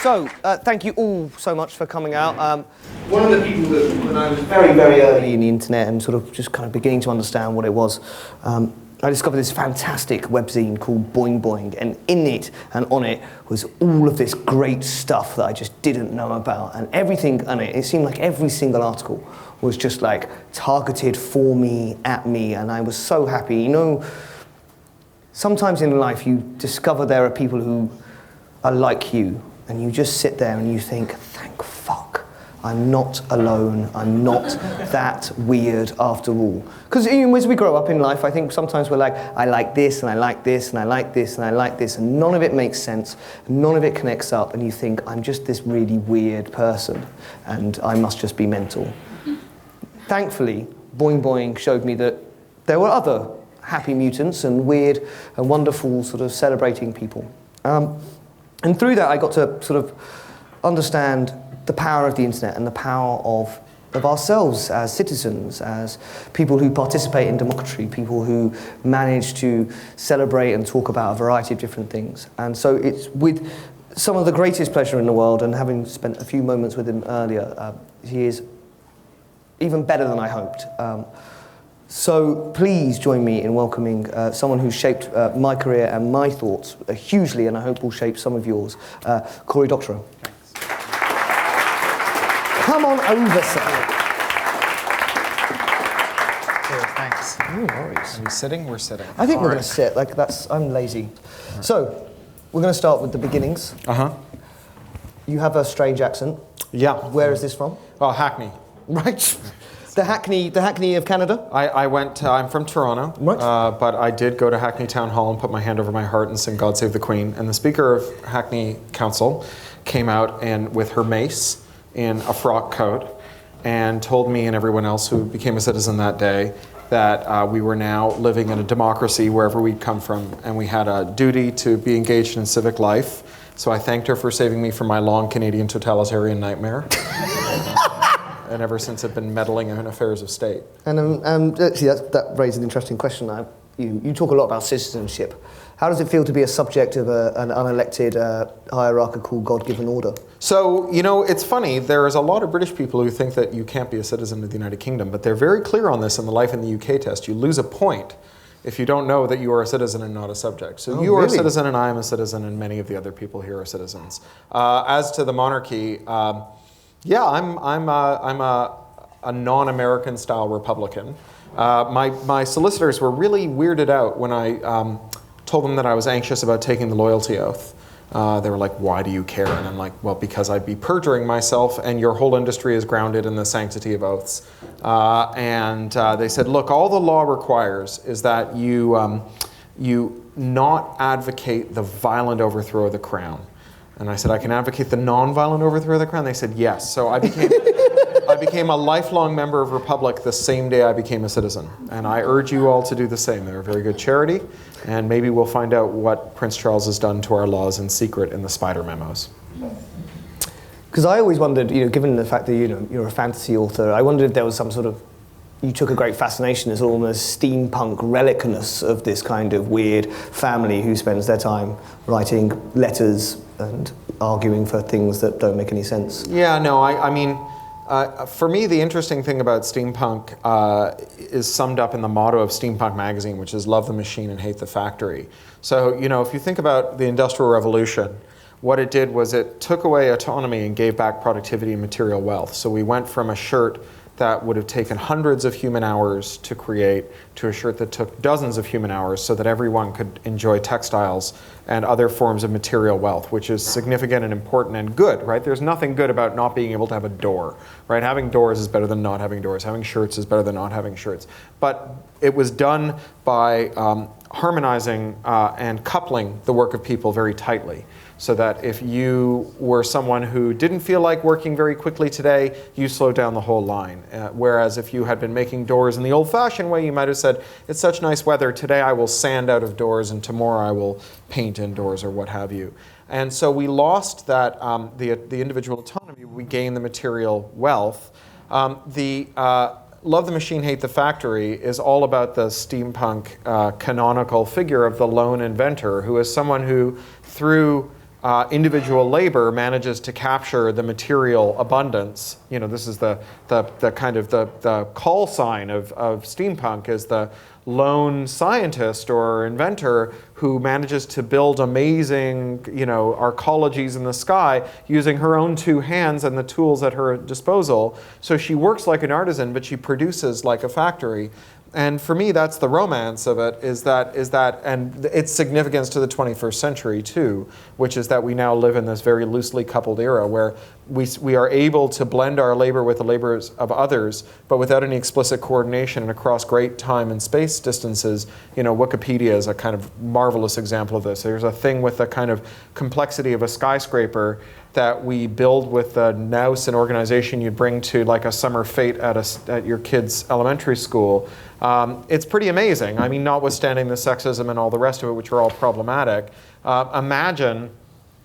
So, thank you all so much for coming out. One of the people that, when I was very, very early in the internet and sort of just kind of beginning to understand what it was, I discovered this fantastic webzine called Boing Boing, and in it and on it was all of this great stuff that I just didn't know about, and everything on it, it seemed like every single article was just like targeted for me, at me, and I was so happy. You know, sometimes in life you discover there are people who are like you, and you just sit there and you think, thank fuck, I'm not alone, I'm not that weird after all. Because as we grow up in life, I think sometimes we're like, I like this, and I like this, and I like this, and I like this, and none of it makes sense, none of it connects up, and you think, I'm just this really weird person, and I must just be mental. Thankfully, Boing Boing showed me that there were other happy mutants and weird and wonderful sort of celebrating people. And through that, I got to sort of understand the power of the internet and the power of ourselves as citizens, as people who participate in democracy, people who manage to celebrate and talk about a variety of different things. And so it's with some of the greatest pleasure in the world, and having spent a few moments with him earlier, he is even better than I hoped. So please join me in welcoming someone who shaped my career and my thoughts hugely, and I hope will shape some of yours, Cory Doctorow. Come on over, sir. Cool, thanks. No worries. Are we sitting? We're sitting. I think we're going to sit. Like I'm lazy. Right. So we're going to start with the beginnings. You have a strange accent. Yeah. Where is this from? Oh, Hackney. Right. The Hackney of Canada? I'm from Toronto, right. But I did go to Hackney Town Hall and put my hand over my heart and sing God Save the Queen. And the Speaker of Hackney Council came out and with her mace in a frock coat and told me and everyone else who became a citizen that day that we were now living in a democracy wherever we'd come from, and we had a duty to be engaged in civic life. So I thanked her for saving me from my long Canadian totalitarian nightmare. And ever since I've been meddling in affairs of state. And actually that raised an interesting question. You talk a lot about citizenship. How does it feel to be a subject of an unelected, hierarchical, God-given order? So, you know, it's funny. There's a lot of British people who think that you can't be a citizen of the United Kingdom, but they're very clear on this in the Life in the UK test. You lose a point if you don't know that you are a citizen and not a subject. So you are a citizen and I am a citizen and many of the other people here are citizens. As to the monarchy, yeah, I'm a non-American style Republican. My solicitors were really weirded out when I told them that I was anxious about taking the loyalty oath. They were like, why do you care? And I'm like, well, because I'd be perjuring myself and your whole industry is grounded in the sanctity of oaths. And they said, look, all the law requires is that you not advocate the violent overthrow of the crown. And I said, I can advocate the non-violent overthrow of the crown? They said, yes. So I became a lifelong member of Republic the same day I became a citizen. And I urge you all to do the same. They're a very good charity. And maybe we'll find out what Prince Charles has done to our laws in secret in the spider memos. Because I always wondered, you know, given the fact that you're a fantasy author, I wondered if there was some sort of, you took a great fascination as almost steampunk relicness of this kind of weird family who spends their time writing letters and arguing for things that don't make any sense. Yeah, no, I mean, for me, the interesting thing about steampunk is summed up in the motto of Steampunk magazine, which is love the machine and hate the factory. So, you know, if you think about the Industrial Revolution, what it did was it took away autonomy and gave back productivity and material wealth. So we went from a shirt that would have taken hundreds of human hours to create to a shirt that took dozens of human hours so that everyone could enjoy textiles and other forms of material wealth, which is significant and important and good, right? There's nothing good about not being able to have a door, right? Having doors is better than not having doors. Having shirts is better than not having shirts. But it was done by harmonizing and coupling the work of people very tightly. So that if you were someone who didn't feel like working very quickly today, you slowed down the whole line. Whereas if you had been making doors in the old-fashioned way, you might have said, it's such nice weather, today I will sand out of doors and tomorrow I will paint indoors or what have you. And so we lost that, the individual autonomy, we gained the material wealth. Love the Machine, Hate the Factory is all about the steampunk canonical figure of the lone inventor, who is someone who, through individual labor manages to capture the material abundance. This is the kind of the call sign of steampunk, is the lone scientist or inventor who manages to build amazing, arcologies in the sky using her own two hands and the tools at her disposal. So she works like an artisan, but she produces like a factory. And for me, that's the romance of it, is that, and its significance to the 21st century too, which is that we now live in this very loosely coupled era where we are able to blend our labor with the labors of others, but without any explicit coordination and across great time and space distances. Wikipedia is a kind of marvelous example of this. There's a thing with the kind of complexity of a skyscraper that we build with the nous and organization you'd bring to like a summer fete at your kid's elementary school. It's pretty amazing. I mean, notwithstanding the sexism and all the rest of it, which are all problematic. Imagine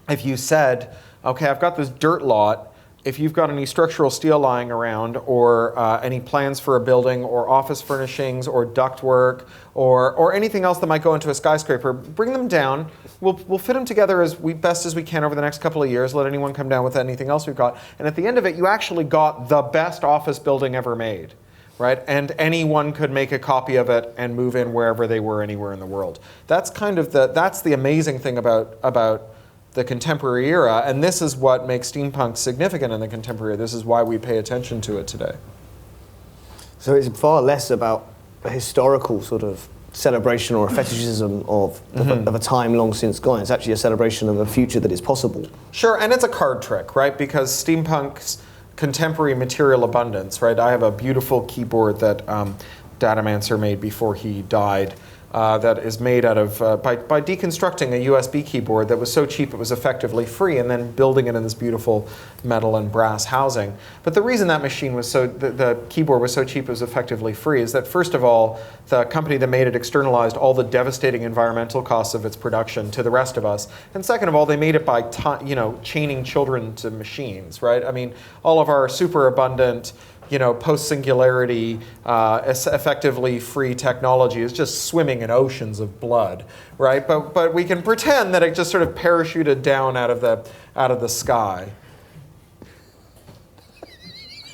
if you said, okay, I've got this dirt lot. If you've got any structural steel lying around, or any plans for a building, or office furnishings, or ductwork, or anything else that might go into a skyscraper, bring them down. We'll fit them together as best as we can over the next couple of years. Let anyone come down with anything else we've got. And at the end of it, you actually got the best office building ever made, right? And anyone could make a copy of it and move in wherever they were, anywhere in the world. That's kind of that's the amazing thing about the contemporary era, and this is what makes steampunk significant in the contemporary era. This is why we pay attention to it today. So it's far less about a historical sort of celebration or a fetishism of a time long since gone. It's actually a celebration of a future that is possible. Sure, and it's a card trick, right? Because steampunk's contemporary material abundance, right? I have a beautiful keyboard that Datamancer made before he died. That is made out of, by deconstructing a USB keyboard that was so cheap it was effectively free, and then building it in this beautiful metal and brass housing. But the reason that machine was the keyboard was so cheap it was effectively free is that, first of all, the company that made it externalized all the devastating environmental costs of its production to the rest of us. And second of all, they made it by chaining children to machines, right? I mean, all of our super abundant, post-singularity, effectively free technology is just swimming in oceans of blood, right? But we can pretend that it just sort of parachuted down out of the sky.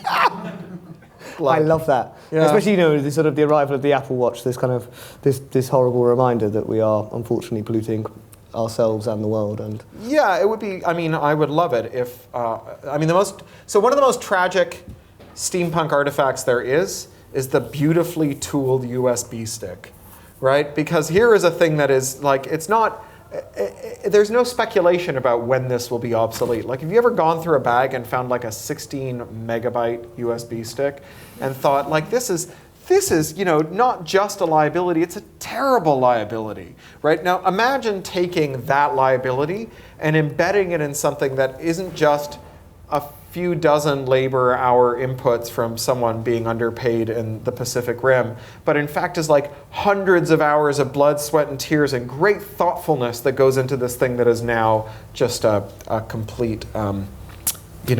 I love that, yeah. Especially the arrival of the Apple Watch. This kind of this horrible reminder that we are unfortunately polluting ourselves and the world. And yeah, it would be. I mean, I would love it if. One of the most tragic steampunk artifacts there is the beautifully tooled USB stick, right? Because here is a thing that is like, it's not, there's no speculation about when this will be obsolete. Like, have you ever gone through a bag and found like a 16 megabyte USB stick and thought, like, this is not just a liability, it's a terrible liability, right? Now imagine taking that liability and embedding it in something that isn't just a few dozen labor hour inputs from someone being underpaid in the Pacific Rim, but in fact is like hundreds of hours of blood, sweat, and tears and great thoughtfulness that goes into this thing that is now just a complete, a bit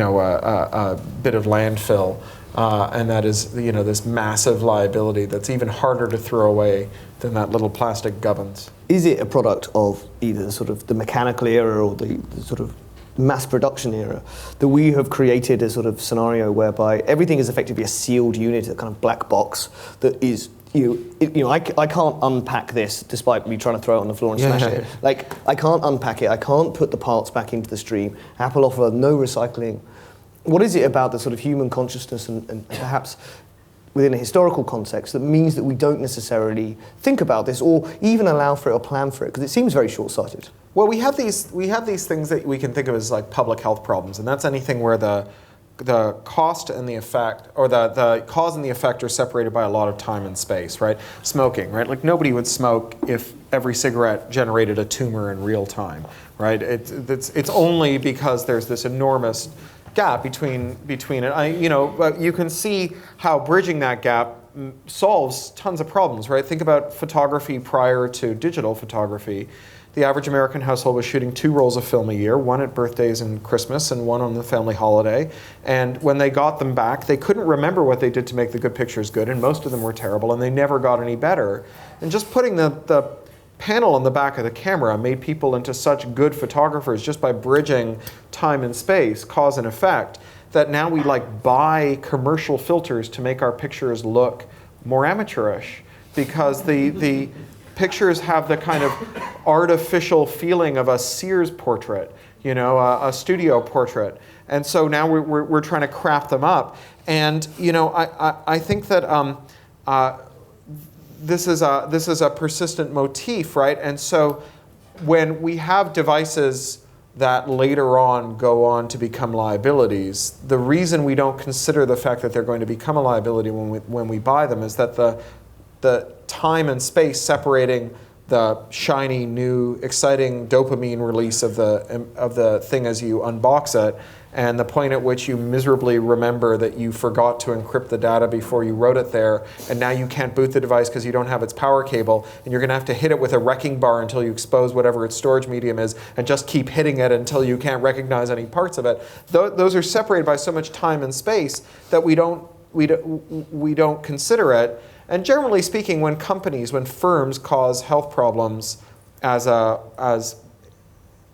of landfill, and that is, this massive liability that's even harder to throw away than that little plastic gubbins. Is it a product of either sort of the mechanical era or the sort of mass production era that we have created a sort of scenario whereby everything is effectively a sealed unit, a kind of black box that is, I can't unpack this despite me trying to throw it on the floor and smash it. Like, I can't unpack it, I can't put the parts back into the stream. Apple offer no recycling. What is it about the sort of human consciousness and perhaps within a historical context that means that we don't necessarily think about this or even allow for it or plan for it? Because it seems very short-sighted. Well, we have these things that we can think of as like public health problems, and that's anything where the cost and the effect, or the cause and the effect are separated by a lot of time and space, right? Smoking, right? Like, nobody would smoke if every cigarette generated a tumor in real time, right? It's only because there's this enormous gap between it. But you can see how bridging that gap solves tons of problems, right? Think about photography prior to digital photography. The average American household was shooting 2 rolls of film a year, one at birthdays and Christmas and one on the family holiday. And when they got them back, they couldn't remember what they did to make the good pictures good, and most of them were terrible, and they never got any better. And just putting the panel on the back of the camera made people into such good photographers just by bridging time and space, cause and effect, that now we like buy commercial filters to make our pictures look more amateurish, because the pictures have the kind of artificial feeling of a Sears portrait, you know, a studio portrait. And so now we're trying to crap them up. And you know, I think that this is a persistent motif, right? And so when we have devices that later on go on to become liabilities, the reason we don't consider the fact that they're going to become a liability when we buy them is that the time and space separating the shiny, new, exciting dopamine release of the thing as you unbox it, and the point at which you miserably remember that you forgot to encrypt the data before you wrote it there, and now you can't boot the device because you don't have its power cable, and you're going to have to hit it with a wrecking bar until you expose whatever its storage medium is, and just keep hitting it until you can't recognize any parts of it. Those are separated by so much time and space that we don't consider it. And generally speaking, when firms cause health problems as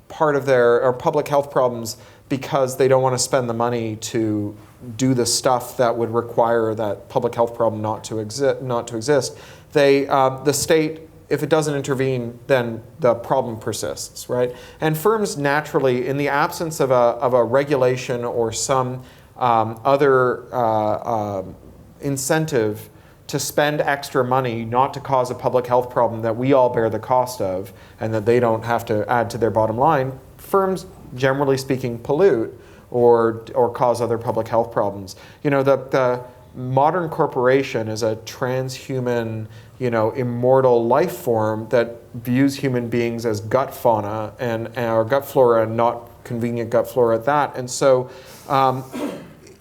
part of their public health problems because they don't want to spend the money to do the stuff that would require that public health problem not to exist, the state, if it doesn't intervene, then the problem persists, right? And firms naturally, in the absence of a regulation or some other incentive to spend extra money not to cause a public health problem that we all bear the cost of and that they don't have to add to their bottom line, firms, generally speaking, pollute or cause other public health problems. You know, the modern corporation is a transhuman, you know, immortal life form that views human beings as gut fauna or gut flora, and not convenient gut flora at that. And so,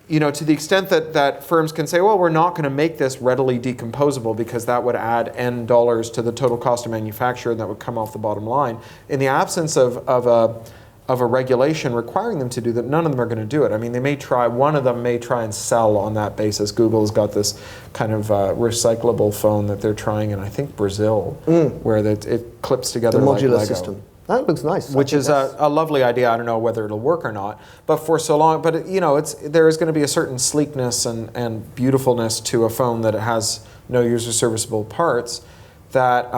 you know, to the extent that firms can say, well, we're not going to make this readily decomposable because that would add N dollars to the total cost of manufacture and that would come off the bottom line. In the absence of a regulation requiring them to do that, none of them are going to do it. I mean, one of them may try and sell on that basis. Google's got this kind of recyclable phone that they're trying in, I think, Brazil, where it clips together like Lego. The modular system. That looks nice. Which is a lovely idea. I don't know whether it'll work or not. But for so long, you know, there is going to be a certain sleekness and beautifulness to a phone that has no user serviceable parts that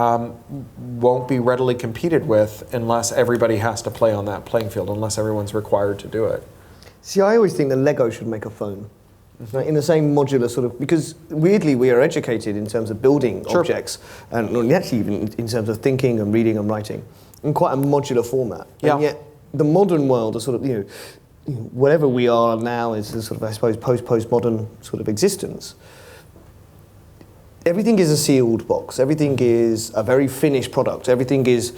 won't be readily competed with unless everybody has to play on that playing field, unless everyone's required to do it. See, I always think that Lego should make a phone. Right, in the same modular sort of, because weirdly we are educated in terms of building objects, and actually even in terms of thinking and reading and writing, in quite a modular format. Yeah. And yet the modern world, is sort of, you know, whatever we are now is a sort of, I suppose, postmodern sort of existence. Everything is a sealed box. Everything is a very finished product. Everything is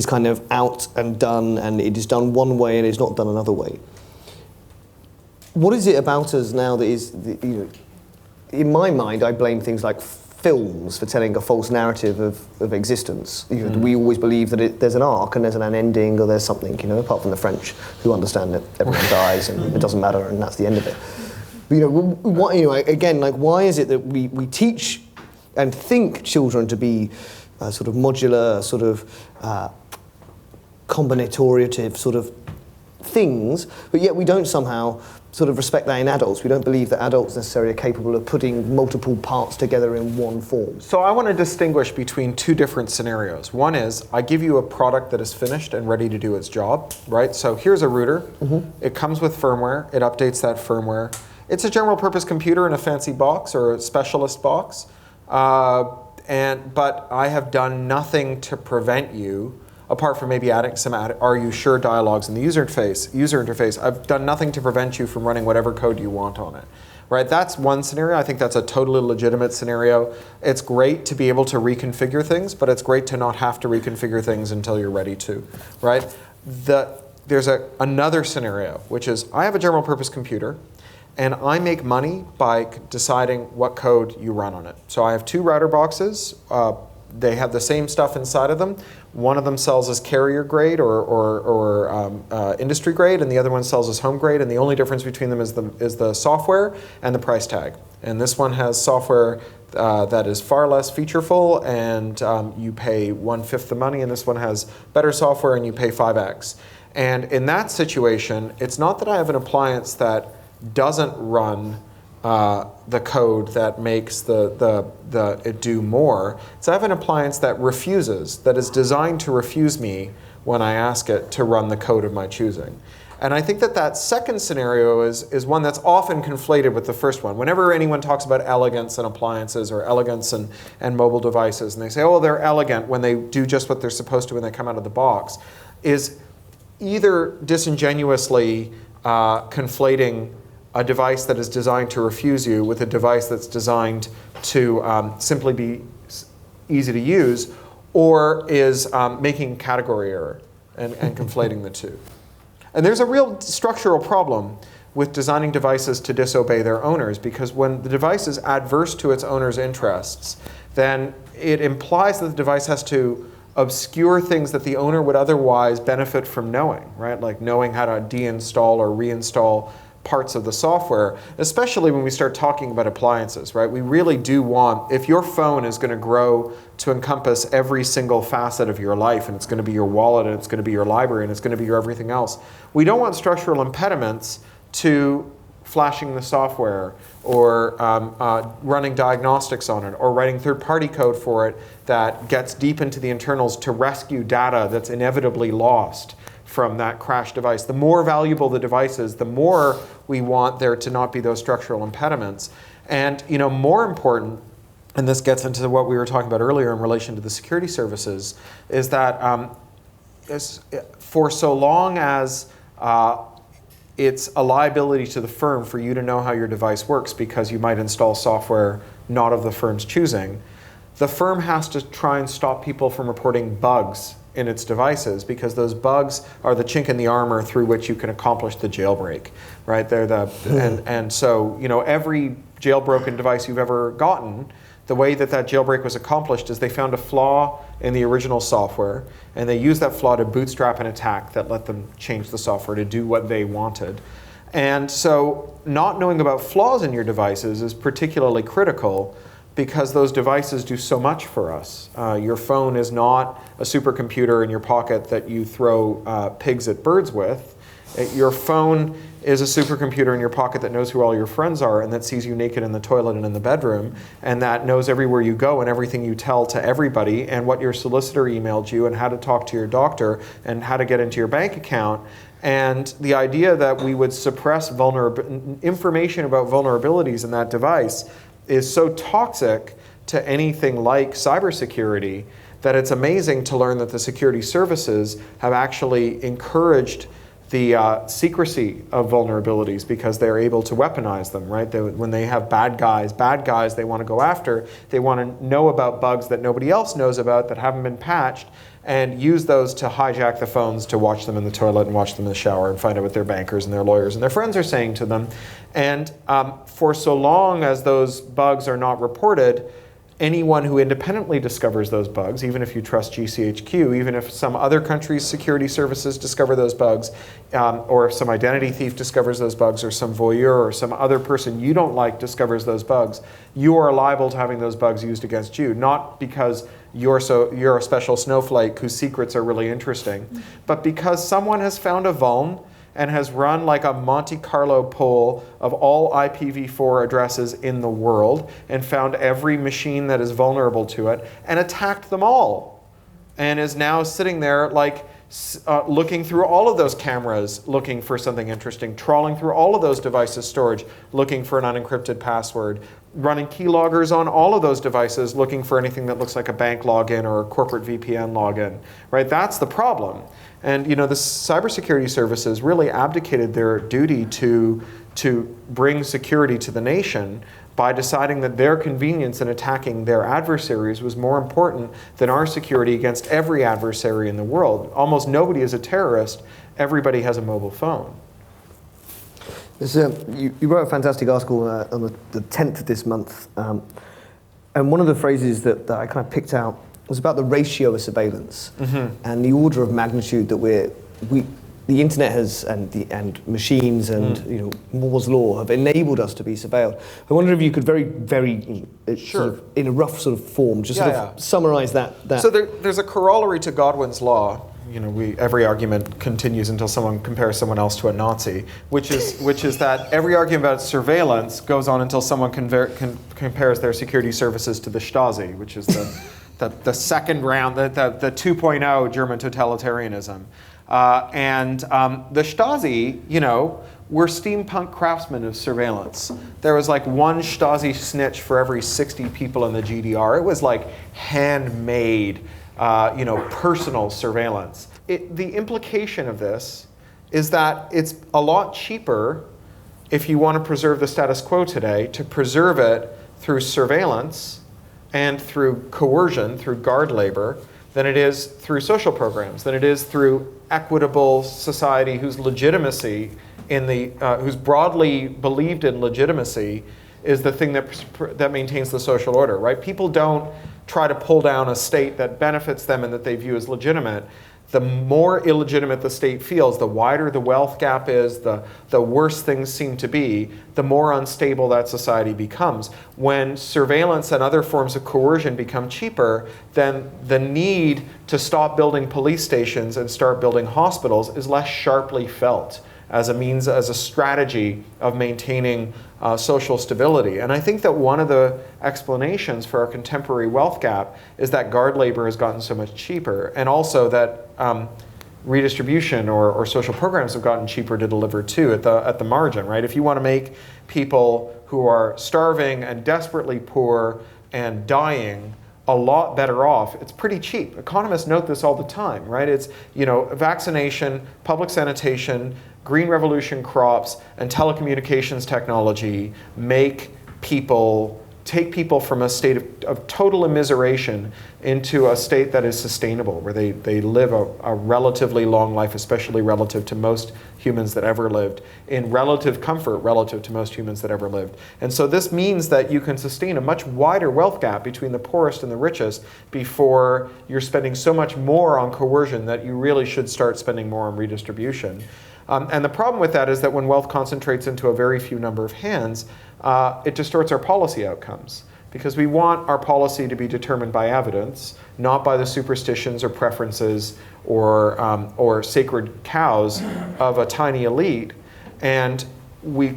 kind of out and done, and it is done one way and it's not done another way. What is it about us now that is, you know, in my mind, I blame things like films for telling a false narrative of existence. You know, we always believe that there's an arc and there's an ending or there's something, you know, apart from the French who understand that everyone dies and it doesn't matter and that's the end of it. But, you know, again, like, why is it that we teach and think children to be sort of modular, sort of combinatoriative sort of things, but yet we don't somehow sort of respect that in adults. We don't believe that adults necessarily are capable of putting multiple parts together in one form. So I want to distinguish between two different scenarios. One is, I give you a product that is finished and ready to do its job, right? So here's a router. It comes with firmware. It updates that firmware. It's a general purpose computer in a fancy box or a specialist box. But I have done nothing to prevent you, apart from maybe adding some "Are you sure" dialogues in the user interface. I've done nothing to prevent you from running whatever code you want on it. Right? That's one scenario. I think that's a totally legitimate scenario. It's great to be able to reconfigure things, but it's great to not have to reconfigure things until you're ready to. Right? There's another scenario, which is, I have a general purpose computer, and I make money by deciding what code you run on it. So I have two router boxes. They have the same stuff inside of them. One of them sells as carrier grade or industry grade, and the other one sells as home grade, and the only difference between them is the software and the price tag. And this one has software that is far less featureful, and you pay 1/5 the money, and this one has better software and you pay 5x. And in that situation, it's not that I have an appliance that doesn't run the code that makes it do more. It's I have an appliance that refuses, that is designed to refuse me when I ask it to run the code of my choosing. And I think that second scenario is one that's often conflated with the first one. Whenever anyone talks about elegance in appliances or elegance and mobile devices, and they say, oh, they're elegant when they do just what they're supposed to when they come out of the box, is either disingenuously conflating a device that is designed to refuse you with a device that's designed to simply be easy to use, or is making category error and conflating the two. And there's a real structural problem with designing devices to disobey their owners, because when the device is adverse to its owner's interests, then it implies that the device has to obscure things that the owner would otherwise benefit from knowing, right? Like knowing how to deinstall or reinstall parts of the software, especially when we start talking about appliances, right? We really do want, if your phone is going to grow to encompass every single facet of your life, and it's going to be your wallet, and it's going to be your library, and it's going to be your everything else, we don't want structural impediments to flashing the software, or running diagnostics on it, or writing third-party code for it that gets deep into the internals to rescue data that's inevitably lost from that crashed device. The more valuable the device is, the more we want there to not be those structural impediments. And more important, and this gets into what we were talking about earlier in relation to the security services, is that for so long as it's a liability to the firm for you to know how your device works because you might install software not of the firm's choosing, the firm has to try and stop people from reporting bugs in its devices, because those bugs are the chink in the armor through which you can accomplish the jailbreak, right? They're and so every jailbroken device you've ever gotten, the way that jailbreak was accomplished is they found a flaw in the original software, and they used that flaw to bootstrap an attack that let them change the software to do what they wanted. And so not knowing about flaws in your devices is particularly critical, because those devices do so much for us. Your phone is not a supercomputer in your pocket that you throw pigs at birds with. Your phone is a supercomputer in your pocket that knows who all your friends are, and that sees you naked in the toilet and in the bedroom, and that knows everywhere you go and everything you tell to everybody, and what your solicitor emailed you, and how to talk to your doctor, and how to get into your bank account. And the idea that we would suppress information about vulnerabilities in that device is so toxic to anything like cybersecurity that it's amazing to learn that the security services have actually encouraged the secrecy of vulnerabilities, because they're able to weaponize them, right? When they have bad guys they want to go after, they want to know about bugs that nobody else knows about that haven't been patched, and use those to hijack the phones to watch them in the toilet and watch them in the shower and find out what their bankers and their lawyers and their friends are saying to them. And for so long as those bugs are not reported, anyone who independently discovers those bugs, even if you trust GCHQ, even if some other country's security services discover those bugs, or if some identity thief discovers those bugs, or some voyeur or some other person you don't like discovers those bugs, you are liable to having those bugs used against you, not because you're a special snowflake whose secrets are really interesting, but because someone has found a vuln and has run like a Monte Carlo poll of all IPv4 addresses in the world, and found every machine that is vulnerable to it, and attacked them all, and is now sitting there like looking through all of those cameras, looking for something interesting, trawling through all of those devices' storage, looking for an unencrypted password, running keyloggers on all of those devices, looking for anything that looks like a bank login or a corporate VPN login, right? That's the problem. And the cybersecurity services really abdicated their duty to bring security to the nation by deciding that their convenience in attacking their adversaries was more important than our security against every adversary in the world. Almost nobody is a terrorist. Everybody has a mobile phone. You wrote a fantastic article on the 10th of this month, and one of the phrases that I kind of picked out was about the ratio of surveillance, and the order of magnitude that the internet has and machines and Moore's law have enabled us to be surveilled. I wonder if you could very sort of, in a rough sort of form, just sort of summarize that. So there's a corollary to Godwin's law. Every argument continues until someone compares someone else to a Nazi, which is that every argument about surveillance goes on until someone compares their security services to the Stasi, which is the second round, the 2.0 German totalitarianism. The Stasi, were steampunk craftsmen of surveillance. There was like one Stasi snitch for every 60 people in the GDR. It was like handmade, personal surveillance. The implication of this is that it's a lot cheaper, if you want to preserve the status quo today, to preserve it through surveillance and through coercion, through guard labor, than it is through social programs, than it is through equitable society whose legitimacy whose broadly believed in legitimacy is the thing that maintains the social order, right? People don't try to pull down a state that benefits them and that they view as legitimate. The more illegitimate the state feels, the wider the wealth gap is, the worse things seem to be, the more unstable that society becomes. When surveillance and other forms of coercion become cheaper, then the need to stop building police stations and start building hospitals is less sharply felt as a strategy of maintaining social stability. And I think that one of the explanations for our contemporary wealth gap is that guard labor has gotten so much cheaper, and also that redistribution or social programs have gotten cheaper to deliver too at the margin, right? If you want to make people who are starving and desperately poor and dying a lot better off, it's pretty cheap. Economists note this all the time, right? It's, vaccination, public sanitation, green revolution crops, and telecommunications technology take people from a state of total immiseration into a state that is sustainable, where they live a relatively long life, especially relative to most humans that ever lived, in relative comfort relative to most humans that ever lived. And so this means that you can sustain a much wider wealth gap between the poorest and the richest before you're spending so much more on coercion that you really should start spending more on redistribution. And the problem with that is that when wealth concentrates into a very few number of hands, it distorts our policy outcomes, because we want our policy to be determined by evidence, not by the superstitions or preferences or sacred cows of a tiny elite. And we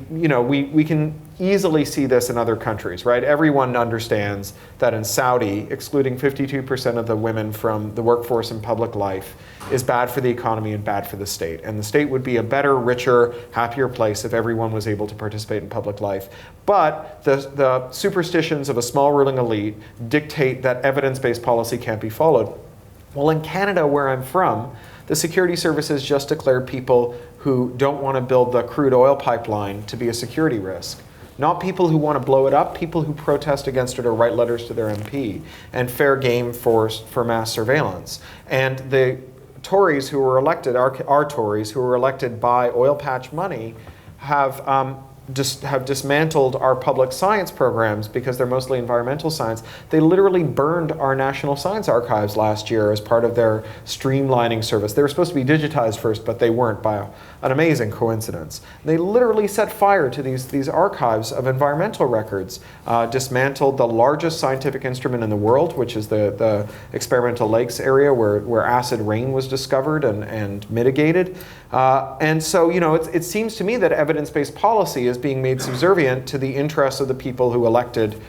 can easily see this in other countries, right? Everyone understands that in Saudi, excluding 52% of the women from the workforce and public life is bad for the economy and bad for the state. And the state would be a better, richer, happier place if everyone was able to participate in public life. But the superstitions of a small ruling elite dictate that evidence-based policy can't be followed. Well, in Canada, where I'm from, the security services just declared people who don't want to build the crude oil pipeline to be a security risk. Not people who want to blow it up, people who protest against it or write letters to their MP, and fair game for mass surveillance. And the Tories who were elected, our Tories who were elected by oil patch money, have dismantled our public science programs because they're mostly environmental science. They literally burned our National Science Archives last year as part of their streamlining service. They were supposed to be digitized first, but they weren't, by an amazing coincidence. They literally set fire to these archives of environmental records, dismantled the largest scientific instrument in the world, which is the experimental lakes area where acid rain was discovered and mitigated. And so, it seems to me that evidence-based policy is being made subservient to the interests of the people who elected,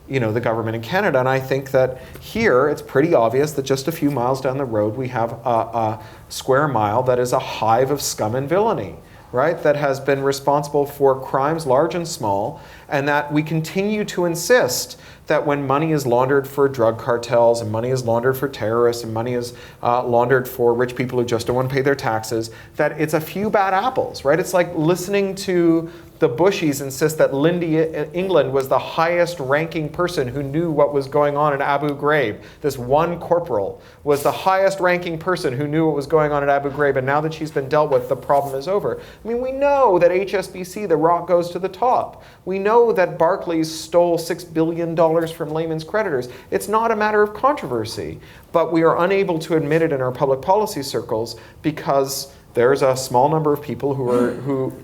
the government in Canada. And I think that here it's pretty obvious that just a few miles down the road we have a square mile that is a hive of scum and villainy, right? That has been responsible for crimes large and small, and that we continue to insist that when money is laundered for drug cartels and money is laundered for terrorists and money is laundered for rich people who just don't want to pay their taxes, that it's a few bad apples, right? It's like listening to the Bushies insist that Lindy England was the highest ranking person who knew what was going on in Abu Ghraib. This one corporal was the highest ranking person who knew what was going on at Abu Ghraib, and now that she's been dealt with, the problem is over. I mean, we know that HSBC, the rock goes to the top. We know that Barclays stole $6 billion from Lehman's creditors. It's not a matter of controversy, but we are unable to admit it in our public policy circles because there's a small number of people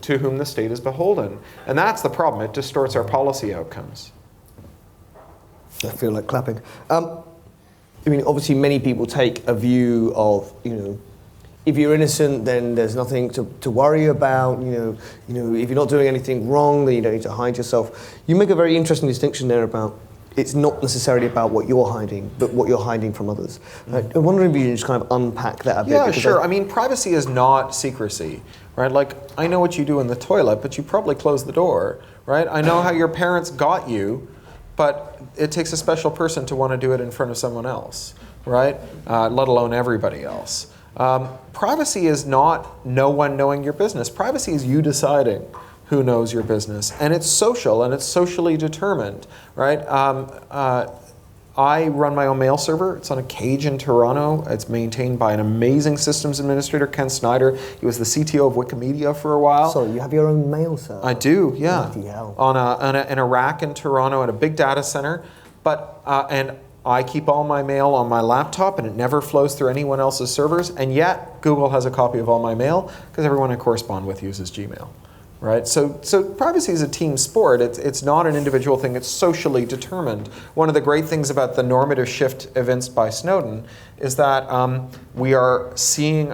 to whom the state is beholden. And that's the problem. It distorts our policy outcomes. I feel like clapping. I mean, obviously many people take a view of, if you're innocent, then there's nothing to worry about. If you're not doing anything wrong, then you don't need to hide yourself. You make a very interesting distinction there about it's not necessarily about what you're hiding, but what you're hiding from others. I'm wondering if you can just kind of unpack that a bit. Yeah, sure. I mean, privacy is not secrecy, right? Like, I know what you do in the toilet, but you probably close the door, right? I know how your parents got you, but it takes a special person to want to do it in front of someone else, right? Let alone everybody else. Privacy is not no one knowing your business. Privacy is you deciding who knows your business. And it's social, and it's socially determined, right? I run my own mail server. It's on a cage in Toronto. It's maintained by an amazing systems administrator, Ken Snyder. He was the CTO of Wikimedia for a while. So you have your own mail server? I do, yeah. Bloody hell. In a rack in Toronto at a big data center. And I keep all my mail on my laptop, and it never flows through anyone else's servers. And yet, Google has a copy of all my mail because everyone I correspond with uses Gmail. Right? So privacy is a team sport. It's not an individual thing. It's socially determined. One of the great things about the normative shift evinced by Snowden is that we are seeing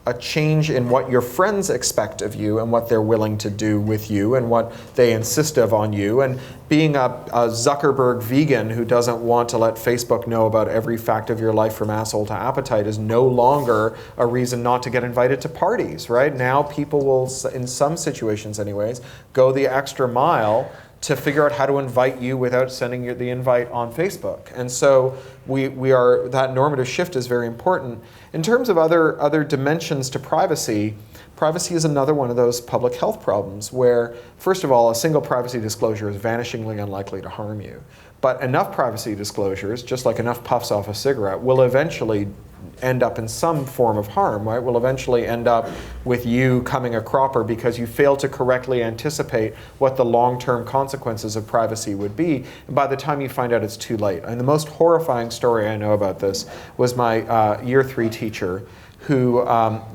a change in what your friends expect of you and what they're willing to do with you and what they insist of on you. And being a Zuckerberg vegan who doesn't want to let Facebook know about every fact of your life from asshole to appetite is no longer a reason not to get invited to parties, right? Now people will, in some situations anyways, go the extra mile to figure out how to invite you without sending you the invite on Facebook. And so that normative shift is very important. In terms of other dimensions to privacy, privacy is another one of those public health problems where, first of all, a single privacy disclosure is vanishingly unlikely to harm you. But enough privacy disclosures, just like enough puffs off a cigarette, will eventually end up in some form of harm, right? Will eventually end up with you coming a cropper because you fail to correctly anticipate what the long-term consequences of privacy would be. And by the time you find out, it's too late. And the most horrifying story I know about this was my year 3 teacher who,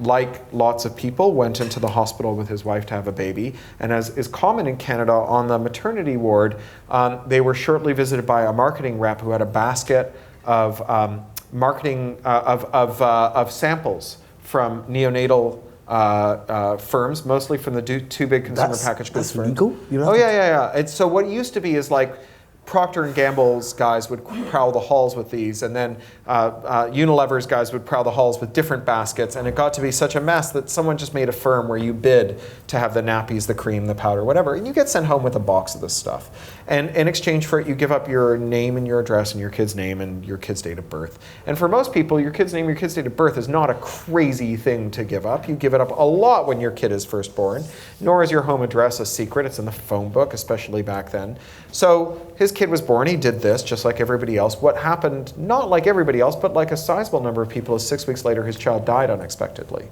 like lots of people, went into the hospital with his wife to have a baby. And as is common in Canada, on the maternity ward, they were shortly visited by a marketing rep who had a basket of of samples from neonatal firms, mostly from the two big consumer packaged goods firms. That's legal? Oh yeah. It's, so what used to be is like Procter & Gamble's guys would prowl the halls with these, and then Unilever's guys would prowl the halls with different baskets, and it got to be such a mess that someone just made a firm where you bid to have the nappies, the cream, the powder, whatever, and you get sent home with a box of this stuff. And in exchange for it, you give up your name and your address and your kid's name and your kid's date of birth. And for most people, your kid's name and your kid's date of birth is not a crazy thing to give up. You give it up a lot when your kid is first born, nor is your home address a secret. It's in the phone book, especially back then. So his kid was born, he did this just like everybody else. What happened, not like everybody else, but like a sizable number of people, is 6 weeks later his child died unexpectedly.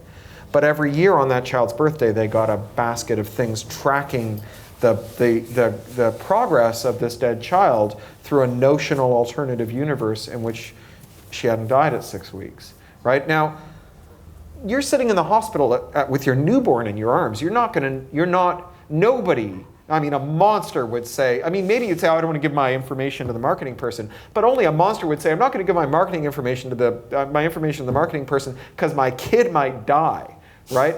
But every year on that child's birthday, they got a basket of things tracking the progress of this dead child through a notional alternative universe in which she hadn't died at 6 weeks. Right? Now, you're sitting in the hospital with your newborn in your arms. Nobody, I mean, a monster would say, I mean, maybe you'd say, oh, I don't want to give my information to the marketing person, but only a monster would say, I'm not going to give my marketing information to the marketing person because my kid might die, right?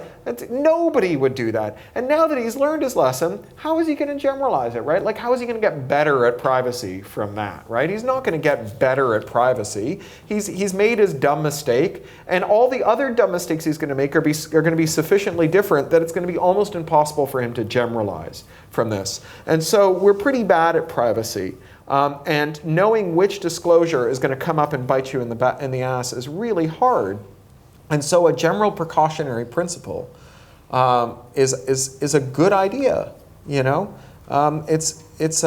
Nobody would do that. And now that he's learned his lesson, how is he going to generalize it, right? Like, how is he going to get better at privacy from that, right? He's not going to get better at privacy. He's made his dumb mistake, and all the other dumb mistakes he's going to make are going to be sufficiently different that it's going to be almost impossible for him to generalize from this. And so we're pretty bad at privacy. And knowing which disclosure is going to come up and bite you in the ass is really hard. And so a general precautionary principle is a good idea. You know, it's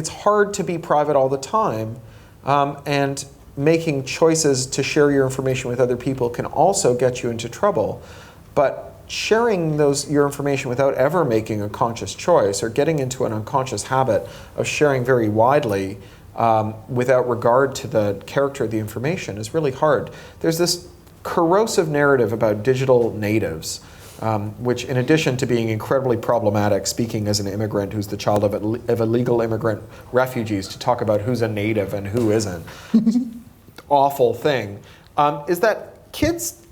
hard to be private all the time, and making choices to share your information with other people can also get you into trouble. But sharing your information without ever making a conscious choice or getting into an unconscious habit of sharing very widely without regard to the character of the information is really hard. There's this corrosive narrative about digital natives, which in addition to being incredibly problematic, speaking as an immigrant who's the child of illegal immigrant refugees, to talk about who's a native and who isn't, awful thing, is that kids,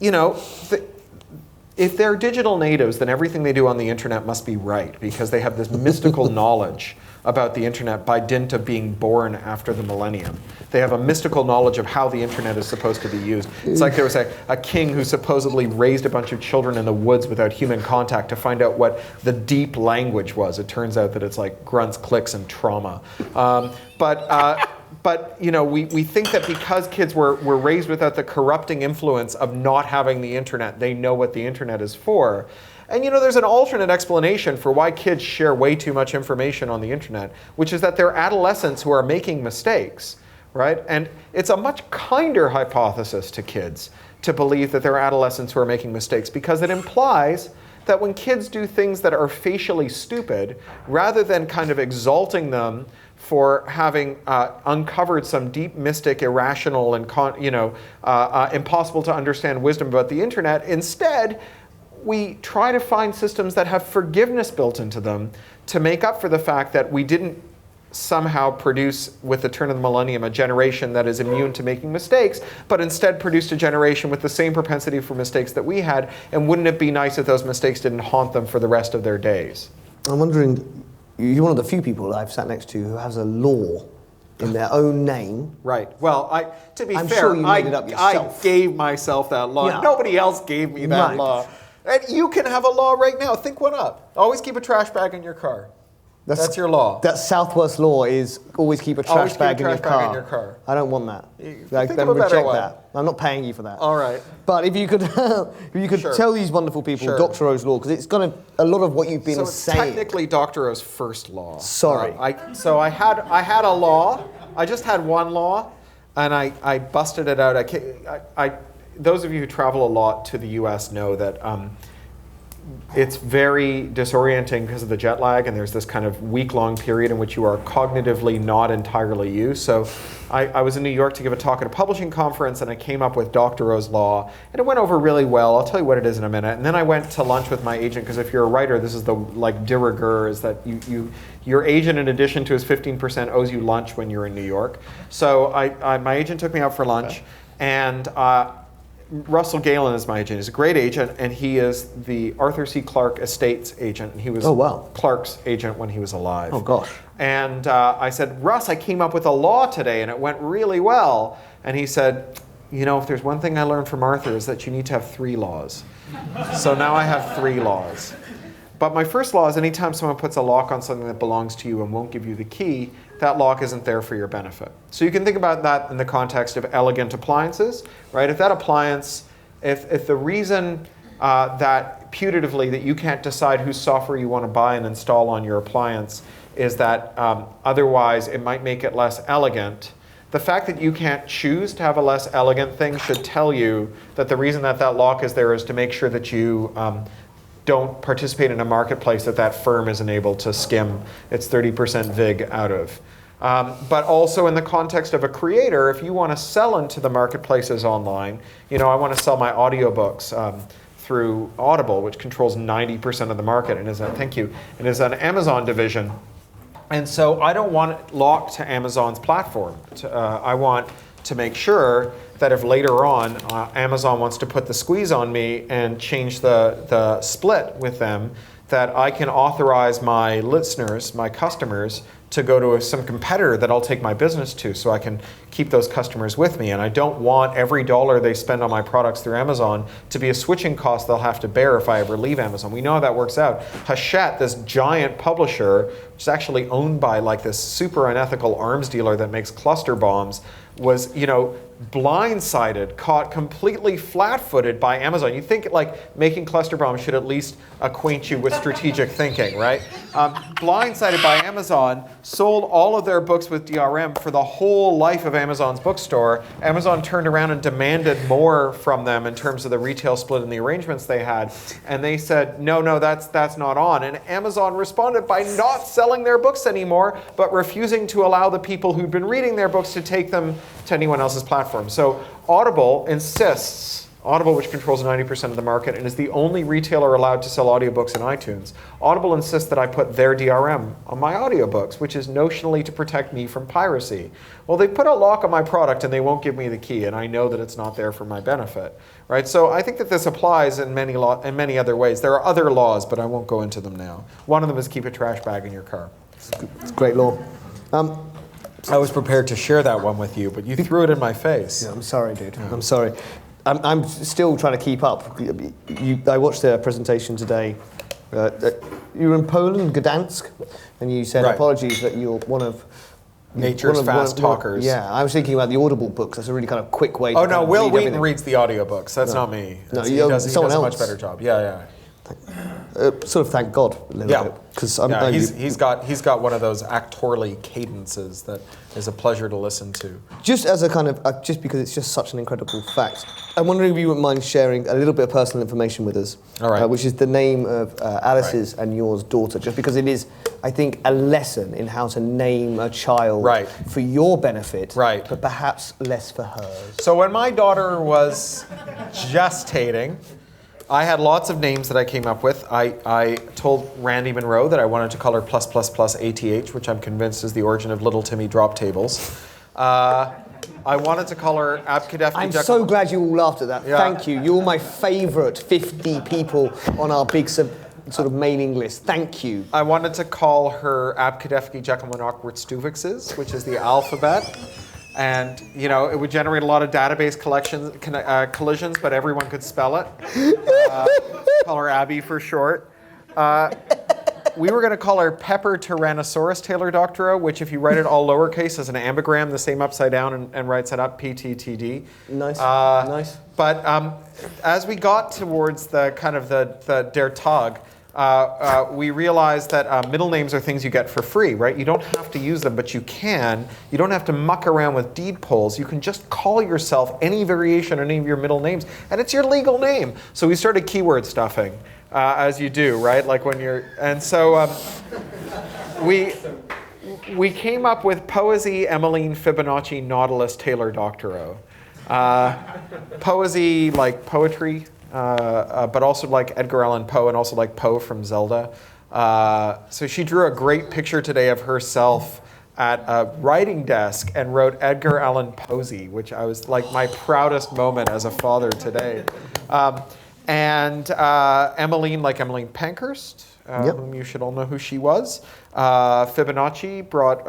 if they're digital natives, then everything they do on the internet must be right, because they have this mystical knowledge about the internet by dint of being born after the millennium. They have a mystical knowledge of how the internet is supposed to be used. It's like there was a king who supposedly raised a bunch of children in the woods without human contact to find out what the deep language was. It turns out that it's like grunts, clicks, and trauma. But we think that because kids were raised without the corrupting influence of not having the internet, they know what the internet is for. And there's an alternate explanation for why kids share way too much information on the internet, which is that they're adolescents who are making mistakes, right? And it's a much kinder hypothesis to kids to believe that they're adolescents who are making mistakes, because it implies that when kids do things that are facially stupid, rather than kind of exalting them for having uncovered some deep, mystic, irrational, and impossible to understand wisdom about the internet, instead, we try to find systems that have forgiveness built into them to make up for the fact that we didn't somehow produce, with the turn of the millennium, a generation that is immune to making mistakes, but instead produced a generation with the same propensity for mistakes that we had. And wouldn't it be nice if those mistakes didn't haunt them for the rest of their days? I'm wondering, you're one of the few people I've sat next to who has a law in their own name. Right. Well, to be I'm fair, sure you made it up I yourself. gave myself that law. Yeah. Nobody else gave me that Right. law. And you can have a law right now. Think one up. Always keep a trash bag in your car. That's your law. That Southwest law is always keep a trash bag in your car. I don't want that. Think Then of a better reject one. that. I'm not paying you for that. All right. But if you could, Sure. tell these wonderful people Sure. Doctorow's law, because it's got a lot of what you've been So it's saying. technically Doctorow's first law. Sorry. I had a law. I just had one law, and I busted it out. Those of you who travel a lot to the U.S. know that it's very disorienting because of the jet lag, and there's this kind of week-long period in which you are cognitively not entirely you. So I was in New York to give a talk at a publishing conference, and I came up with Doctorow's law, and it went over really well. I'll tell you what it is in a minute. And then I went to lunch with my agent, because if you're a writer, this is the de rigueur, is that your agent, in addition to his 15%, owes you lunch when you're in New York. So my agent took me out for lunch, and Russell Galen is my agent. He's a great agent, and he is the Arthur C. Clarke Estates agent. And he was Clarke's agent when he was alive. Oh, gosh. And I said, Russ, I came up with a law today, and it went really well. And he said, if there's one thing I learned from Arthur, is that you need to have 3 laws. So now I have 3 laws. But my first law is anytime someone puts a lock on something that belongs to you and won't give you the key, that lock isn't there for your benefit. So you can think about that in the context of elegant appliances, right? If that appliance, if the reason that putatively that you can't decide whose software you want to buy and install on your appliance is that otherwise it might make it less elegant, the fact that you can't choose to have a less elegant thing should tell you that the reason that that lock is there is to make sure that you don't participate in a marketplace that firm isn't able to skim its 30% VIG out of. But also in the context of a creator, if you want to sell into the marketplaces online, I want to sell my audiobooks through Audible, which controls 90% of the market and is an Amazon division. And so I don't want it locked to Amazon's platform. I want to make sure that if later on Amazon wants to put the squeeze on me and change the split with them, that I can authorize my listeners, my customers, to go to some competitor that I'll take my business to, so I can keep those customers with me. And I don't want every dollar they spend on my products through Amazon to be a switching cost they'll have to bear if I ever leave Amazon. We know how that works out. Hachette, this giant publisher, which is actually owned by like this super unethical arms dealer that makes cluster bombs, was, blindsided, caught completely flat-footed by Amazon. You think like making cluster bombs should at least acquaint you with strategic thinking, right? Blindsided by Amazon, sold all of their books with DRM for the whole life of Amazon's bookstore. Amazon turned around and demanded more from them in terms of the retail split and the arrangements they had. And they said, no, that's not on. And Amazon responded by not selling their books anymore, but refusing to allow the people who'd been reading their books to take them to anyone else's platform. So Audible insists Audible, which controls 90% of the market and is the only retailer allowed to sell audiobooks in iTunes. Audible insists that I put their DRM on my audiobooks, which is notionally to protect me from piracy. Well, they put a lock on my product and they won't give me the key, and I know that it's not there for my benefit, right? So I think that this applies in many other ways. There are other laws, but I won't go into them now. One of them is keep a trash bag in your car. It's a great law. I was prepared to share that one with you, but you threw it in my face. Yeah, I'm sorry, dude. Yeah. I'm sorry. I'm still trying to keep up. I watched a presentation today. You were in Poland, Gdansk, and you said apologies that you're one of nature's fast talkers. Yeah, I was thinking about the Audible books. That's a really kind of quick way. Oh no, Will Wheaton reads the audiobooks. That's not me. No, he does a much better job. Yeah. Sort of thank God a little bit, because he's got one of those actorly cadences that is a pleasure to listen to. Just as a kind of just because it's just such an incredible fact, I'm wondering if you wouldn't mind sharing a little bit of personal information with us, which is the name of Alice's and yours daughter, just because it is, I think, a lesson in how to name a child for your benefit, but perhaps less for hers. So when my daughter was gestating, I had lots of names that I came up with. I told Randy Monroe that I wanted to call her +++ATH, which I'm convinced is the origin of Little Timmy drop tables. I wanted to call her Abkadef. I'm so glad you all laughed at that. Yeah. Thank you. You're my favourite 50 people on our big sort of mailing list. Thank you. I wanted to call her Abkadefki Jekyll Stuvixes, which is the alphabet. And, you know, it would generate a lot of database collisions, but everyone could spell it. Call her Abby for short. We were going to call her Pepper Tyrannosaurus Taylor Doctorow, which if you write it all lowercase is an ambigram, the same upside down and right side up, PTTD. Nice, nice. But as we got towards the kind of the Der Tag, we realized that middle names are things you get for free, right? You don't have to use them, but you can. You don't have to muck around with deed polls. You can just call yourself any variation on any of your middle names, and it's your legal name. So we started keyword stuffing, as you do, right? Like when you're, and so we came up with Poesy, Emmeline, Fibonacci, Nautilus, Taylor Doctorow. Poesy, like poetry. But also like Edgar Allan Poe and also like Poe from Zelda. So she drew a great picture today of herself at a writing desk and wrote Edgar Allan Posey, which I was like my proudest moment as a father today. And Emmeline, like Emmeline Pankhurst, whom you should all know who she was. Fibonacci brought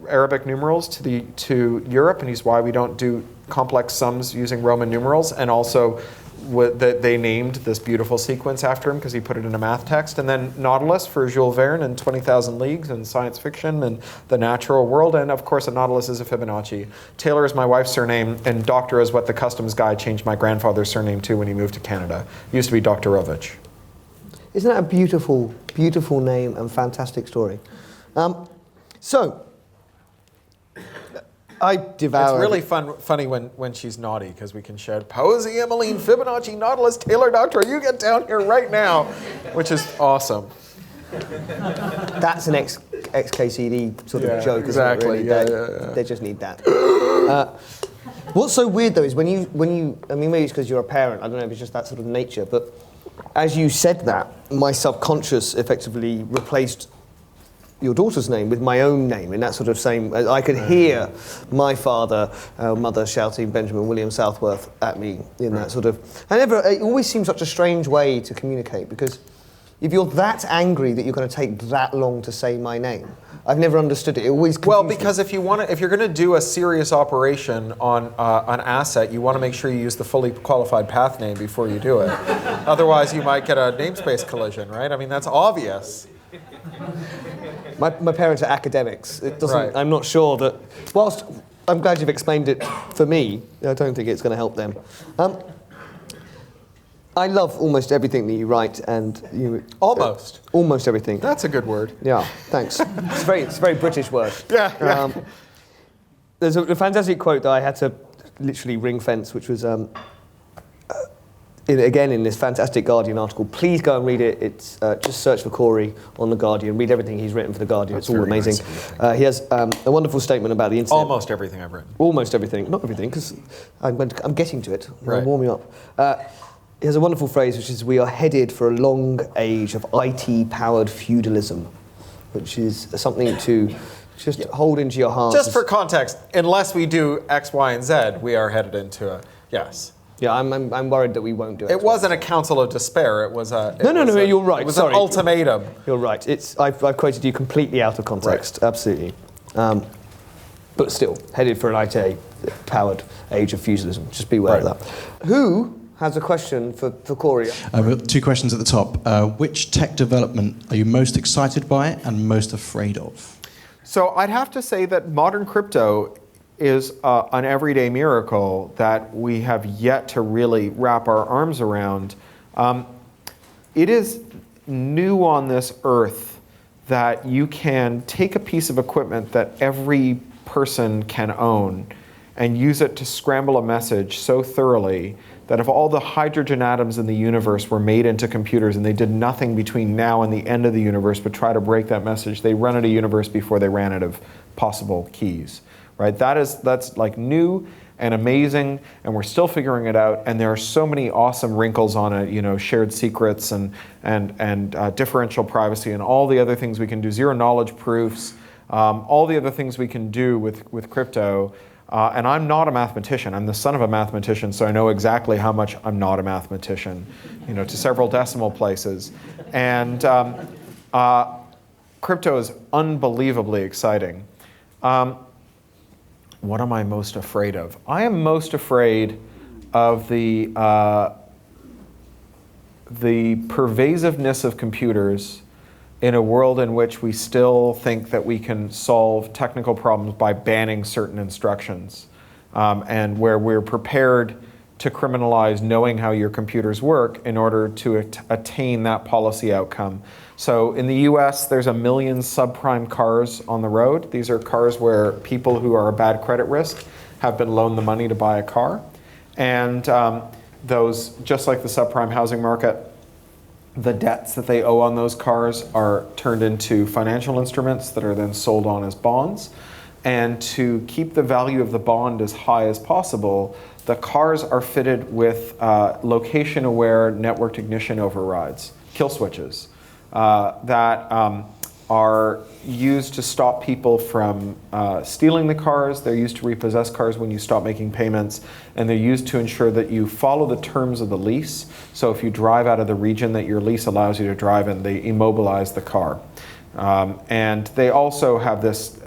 Arabic numerals to Europe, and he's why we don't do complex sums using Roman numerals, and also they named this beautiful sequence after him because he put it in a math text. And then Nautilus for Jules Verne and 20,000 Leagues and science fiction and the natural world. And of course, a Nautilus is a Fibonacci. Taylor is my wife's surname, and Doctor is what the customs guy changed my grandfather's surname to when he moved to Canada. It used to be Doktorovich. Isn't that a beautiful, beautiful name and fantastic story? So, I devoured... It's really funny when she's naughty, because we can shout, Posey, Emmeline, Fibonacci, Nautilus, Taylor Doctorow, you get down here right now, which is awesome. That's an XKCD sort of joke, exactly. Isn't it, really? They just need that. What's so weird, though, is when you, I mean, maybe it's because you're a parent, I don't know if it's just that sort of nature, but as you said that, my subconscious effectively replaced your daughter's name with my own name in that sort of same... I could hear my father, mother shouting Benjamin William Southworth at me in that sort of... It always seems such a strange way to communicate, because if you're that angry that you're going to take that long to say my name, I've never understood it. It always confused me. Because if you're going to do a serious operation on an asset, you want to make sure you use the fully qualified path name before you do it. Otherwise, you might get a namespace collision, right? I mean, that's obvious. My parents are academics. It doesn't. I'm not sure that. Whilst I'm glad you've explained it for me, I don't think it's going to help them. I love almost everything that you write, and you. Almost. Almost everything. That's a good word. Yeah. Thanks. It's a very British word. Yeah. There's a fantastic quote that I had to literally ring fence, which was. again, in this fantastic Guardian article. Please go and read it. It's just search for Cory on the Guardian. Read everything he's written for the Guardian. That's it's all amazing. Nice. He has a wonderful statement about the internet. Almost everything I've written. Almost everything, not everything, because I'm getting to it. Right. I'm warming up. He has a wonderful phrase, which is, "We are headed for a long age of IT-powered feudalism," which is something to just hold into your heart. Just for context, unless we do X, Y, and Z, we are headed into a yes. Yeah, I'm worried that we won't do it. It wasn't a council of despair. It was a. No, you're right. It was Sorry. an ultimatum. You're right. I've quoted you completely out of context. Right. Absolutely. But still, headed for an IT-powered age of feudalism. Just be aware of that. Who has a question for Cory? We've got two questions at the top. Which tech development are you most excited by and most afraid of? So I'd have to say that modern crypto is an everyday miracle that we have yet to really wrap our arms around. It is new on this earth that you can take a piece of equipment that every person can own and use it to scramble a message so thoroughly that if all the hydrogen atoms in the universe were made into computers and they did nothing between now and the end of the universe but try to break that message, they run out of universe before they ran out of possible keys. Right? That's like new and amazing, and we're still figuring it out. And there are so many awesome wrinkles on it, you know, shared secrets and differential privacy and all the other things we can do, zero knowledge proofs, all the other things we can do with crypto. And I'm not a mathematician. I'm the son of a mathematician, so I know exactly how much I'm not a mathematician, you know, to several decimal places. And crypto is unbelievably exciting. What am I most afraid of? I am most afraid of the pervasiveness of computers in a world in which we still think that we can solve technical problems by banning certain instructions, and where we're prepared to criminalize knowing how your computers work in order to attain that policy outcome. So in the US, there's 1 million subprime cars on the road. These are cars where people who are a bad credit risk have been loaned the money to buy a car. And those, just like the subprime housing market, the debts that they owe on those cars are turned into financial instruments that are then sold on as bonds. And to keep the value of the bond as high as possible, the cars are fitted with location-aware networked ignition overrides, kill switches, that are used to stop people from stealing the cars. They're used to repossess cars when you stop making payments, and they're used to ensure that you follow the terms of the lease. So if you drive out of the region that your lease allows you to drive in, they immobilize the car. And they also have this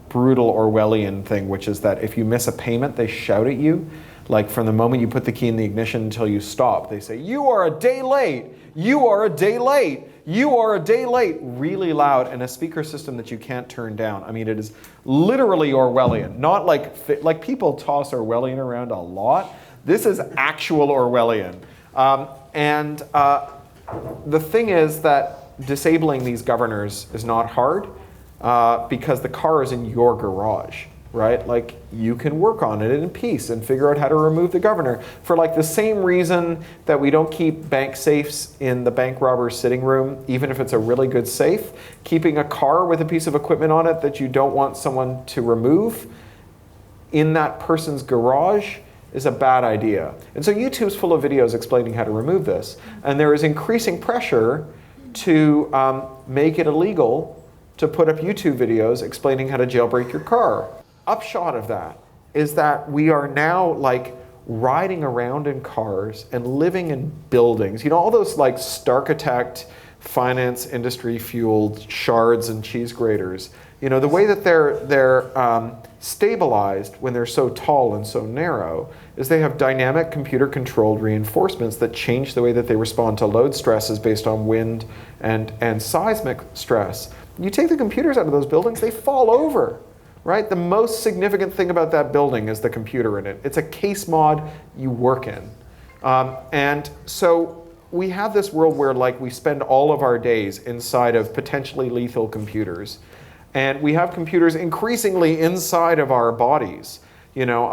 brutal Orwellian thing, which is that if you miss a payment, they shout at you. Like from the moment you put the key in the ignition until you stop, they say, "You are a day late! You are a day late! You are a day late!" Really loud, and a speaker system that you can't turn down. I mean, it is literally Orwellian. Not like people toss Orwellian around a lot. This is actual Orwellian. The thing is that disabling these governors is not hard because the car is in your garage. Right? Like, you can work on it in peace and figure out how to remove the governor. For like the same reason that we don't keep bank safes in the bank robber's sitting room, even if it's a really good safe, keeping a car with a piece of equipment on it that you don't want someone to remove in that person's garage is a bad idea. And so YouTube's full of videos explaining how to remove this. And there is increasing pressure to make it illegal to put up YouTube videos explaining how to jailbreak your car. Upshot of that is that we are now like riding around in cars and living in buildings. You know, all those like Starchitect, finance industry fueled shards and cheese graters. You know, the way that they're stabilized when they're so tall and so narrow is they have dynamic computer controlled reinforcements that change the way that they respond to load stresses based on wind and seismic stress. You take the computers out of those buildings, they fall over. Right? The most significant thing about that building is the computer in it. It's a case mod you work in. And so we have this world where like we spend all of our days inside of potentially lethal computers. And we have computers increasingly inside of our bodies You know,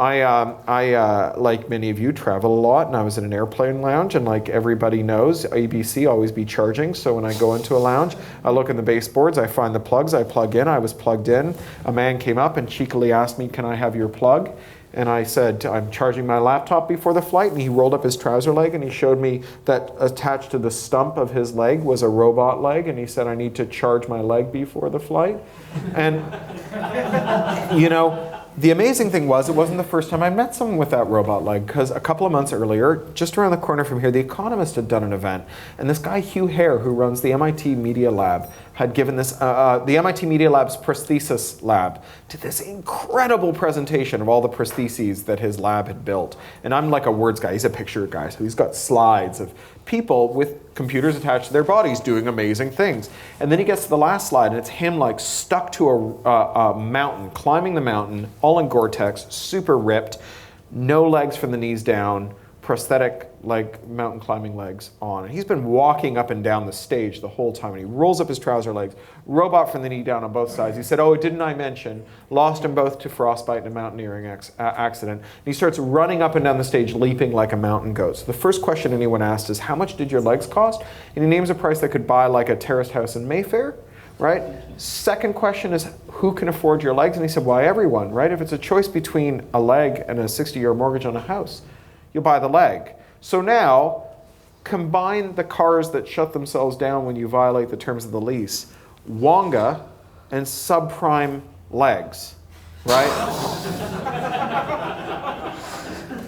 like many of you, travel a lot, and I was in an airplane lounge, and like everybody knows, ABC, always be charging. So when I go into a lounge, I look in the baseboards, I find the plugs, I plug in. I was plugged in. A man came up and cheekily asked me, "Can I have your plug?" And I said, "I'm charging my laptop before the flight." And he rolled up his trouser leg and he showed me that attached to the stump of his leg was a robot leg. And he said, "I need to charge my leg before the flight." And, you know, the amazing thing was, it wasn't the first time I met someone with that robot leg, because a couple of months earlier, just around the corner from here, The Economist had done an event. And this guy, Hugh Hare, who runs the MIT Media Lab, had given this, the MIT Media Lab's prosthesis lab, did this incredible presentation of all the prostheses that his lab had built. And I'm like a words guy, he's a picture guy, so he's got slides of people with computers attached to their bodies doing amazing things. And then he gets to the last slide, and it's him like stuck to a mountain, climbing the mountain, all in Gore-Tex, super ripped, no legs from the knees down, prosthetic like mountain climbing legs on. And he's been walking up and down the stage the whole time, and he rolls up his trouser legs, robot from the knee down on both sides. He said, "Oh, didn't I mention, lost them both to frostbite in a mountaineering accident." And he starts running up and down the stage, leaping like a mountain goat. So the first question anyone asked is, "How much did your legs cost?" And he names a price that could buy like a terraced house in Mayfair, right? Second question is, "Who can afford your legs?" And he said, "Why, everyone, right? If it's a choice between a leg and a 60-year mortgage on a house, you'll buy the leg." So now, combine the cars that shut themselves down when you violate the terms of the lease, Wonga and subprime legs, right?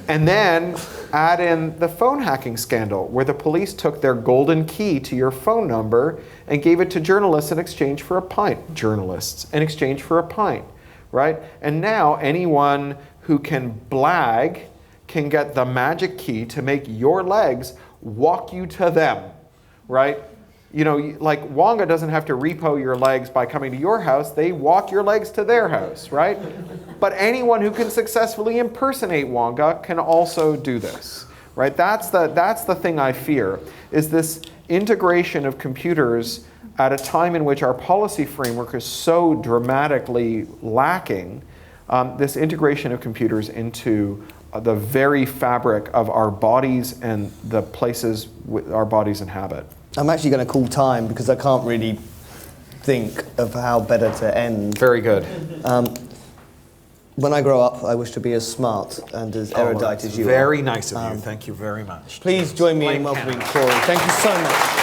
And then add in the phone hacking scandal, where the police took their golden key to your phone number and gave it to journalists in exchange for a pint. Journalists in exchange for a pint, right? And now anyone who can blag can get the magic key to make your legs walk you to them, right? You know, like Wonga doesn't have to repo your legs by coming to your house, they walk your legs to their house, right? But anyone who can successfully impersonate Wonga can also do this, right? That's the thing I fear, is this integration of computers at a time in which our policy framework is so dramatically lacking, this integration of computers into the very fabric of our bodies and the places our bodies inhabit. I'm actually going to call time because I can't really think of how better to end. Very good. When I grow up, I wish to be as smart and as erudite as you are. Very nice of you. Thank you very much. Please join me in welcoming Cory. Thank you so much.